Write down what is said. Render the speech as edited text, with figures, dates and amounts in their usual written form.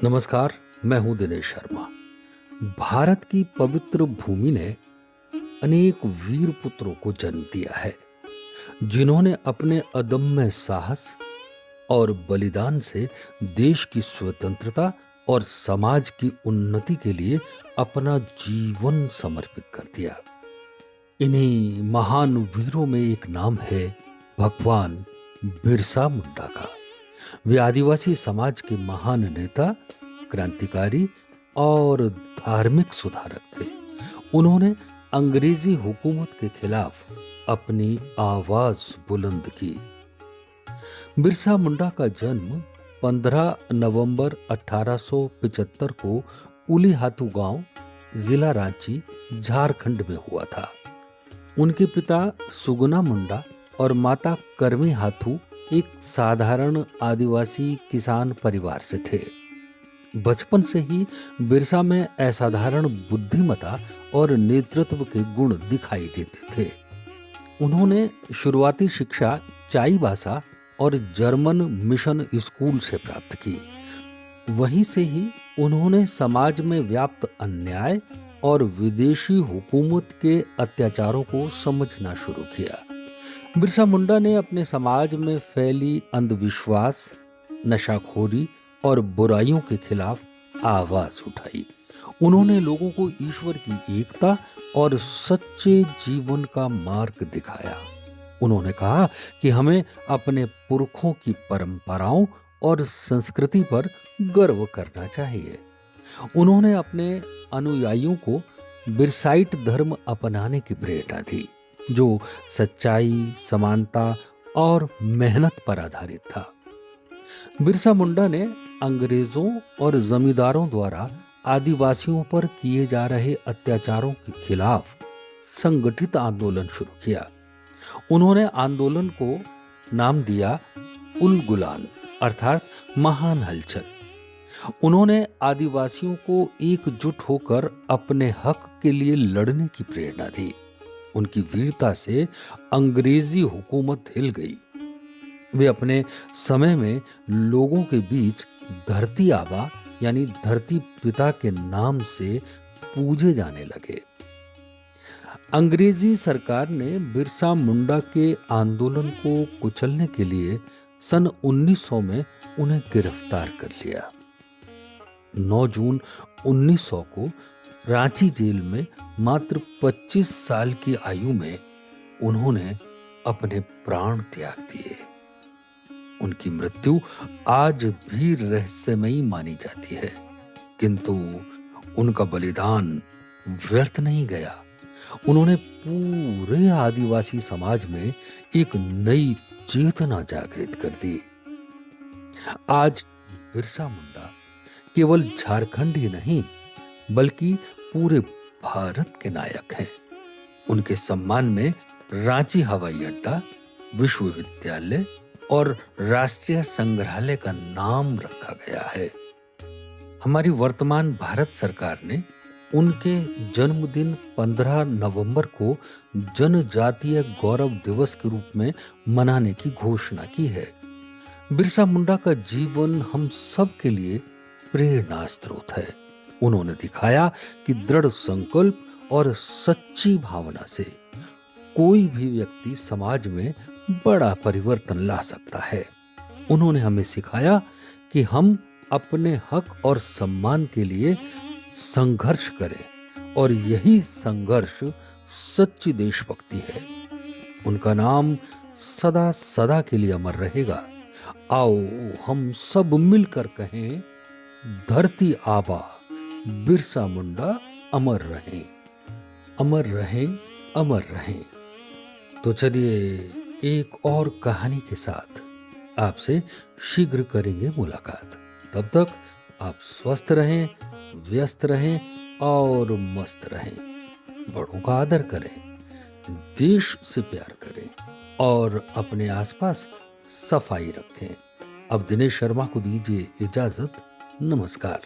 नमस्कार। मैं हूं दिनेश शर्मा। भारत की पवित्र भूमि ने अनेक वीर पुत्रों को जन्म दिया है, जिन्होंने अपने अदम्य साहस और बलिदान से देश की स्वतंत्रता और समाज की उन्नति के लिए अपना जीवन समर्पित कर दिया। इन्हीं महान वीरों में एक नाम है भगवान बिरसा मुंडा का। वे आदिवासी समाज के महान नेता, क्रांतिकारी और धार्मिक सुधारक थे। उन्होंने अंग्रेजी हुकूमत के खिलाफ अपनी आवाज बुलंद की। बिरसा मुंडा का जन्म 15 नवंबर 1875 को उलीहातू गांव, जिला रांची, झारखंड में हुआ था। उनके पिता सुगुना मुंडा और माता करमी हाथू एक साधारण आदिवासी किसान परिवार से थे। बचपन से ही बिरसा में असाधारण बुद्धिमता और नेतृत्व के गुण दिखाई देते थे। उन्होंने शुरुआती शिक्षा चाईबासा और जर्मन मिशन स्कूल से प्राप्त की। वहीं से ही उन्होंने समाज में व्याप्त अन्याय और विदेशी हुकूमत के अत्याचारों को समझना शुरू किया। बिरसा मुंडा ने अपने समाज में फैली अंधविश्वास, नशाखोरी और बुराइयों के खिलाफ आवाज उठाई। उन्होंने लोगों को ईश्वर की एकता और सच्चे जीवन का मार्ग दिखाया। उन्होंने कहा कि हमें अपने पुरखों की परंपराओं और संस्कृति पर गर्व करना चाहिए। उन्होंने अपने अनुयायियों को बिरसाइट धर्म अपनाने की प्रेरणा दी, जो सच्चाई, समानता और मेहनत पर आधारित था। बिरसा मुंडा ने अंग्रेजों और जमींदारों द्वारा आदिवासियों पर किए जा रहे अत्याचारों के खिलाफ संगठित आंदोलन शुरू किया। उन्होंने आंदोलन को नाम दिया उलगुलान, अर्थात महान हलचल। उन्होंने आदिवासियों को एकजुट होकर अपने हक के लिए लड़ने की प्रेरणा दी। उनकी वीरता से अंग्रेजी हुकूमत हिल गई। वे अपने समय में लोगों के बीच धरती आबा यानी धरती पिता के नाम से पूजे जाने लगे। अंग्रेजी सरकार ने बिरसा मुंडा के आंदोलन को कुचलने के लिए सन 1900 में उन्हें गिरफ्तार कर लिया। 9 जून 1900 को रांची जेल में मात्र 25 साल की आयु में उन्होंने अपने प्राण त्याग दिए। उनकी मृत्यु आज भी रहस्यमयी मानी जाती है, किंतु उनका बलिदान व्यर्थ नहीं गया। उन्होंने पूरे आदिवासी समाज में एक नई चेतना जागृत कर दी। आज बिरसा मुंडा केवल झारखंड ही नहीं, बल्कि पूरे भारत के नायक हैं। उनके सम्मान में रांची हवाई अड्डा, विश्वविद्यालय और राष्ट्रीय संग्रहालय का नाम रखा गया है। हमारी वर्तमान भारत सरकार ने उनके जन्मदिन 15 नवंबर को जनजातीय गौरव दिवस के रूप में मनाने की घोषणा की है। बिरसा मुंडा का जीवन हम सब के लिए प्रेरणा स्रोत है। उन्होंने दिखाया कि दृढ़ संकल्प और सच्ची भावना से कोई भी व्यक्ति समाज में बड़ा परिवर्तन ला सकता है। उन्होंने हमें सिखाया कि हम अपने हक और सम्मान के लिए संघर्ष करें, और यही संघर्ष सच्ची देशभक्ति है। उनका नाम सदा सदा के लिए अमर रहेगा। आओ हम सब मिलकर कहें, धरती आबा बिरसा मुंडा अमर रहें, अमर रहें, अमर रहें। तो चलिए एक और कहानी के साथ आपसे शीघ्र करेंगे मुलाकात। तब तक आप स्वस्थ रहें, व्यस्त रहें और मस्त रहें। बड़ों का आदर करें, देश से प्यार करें और अपने आसपास सफाई रखें। अब दिनेश शर्मा को दीजिए इजाजत। नमस्कार।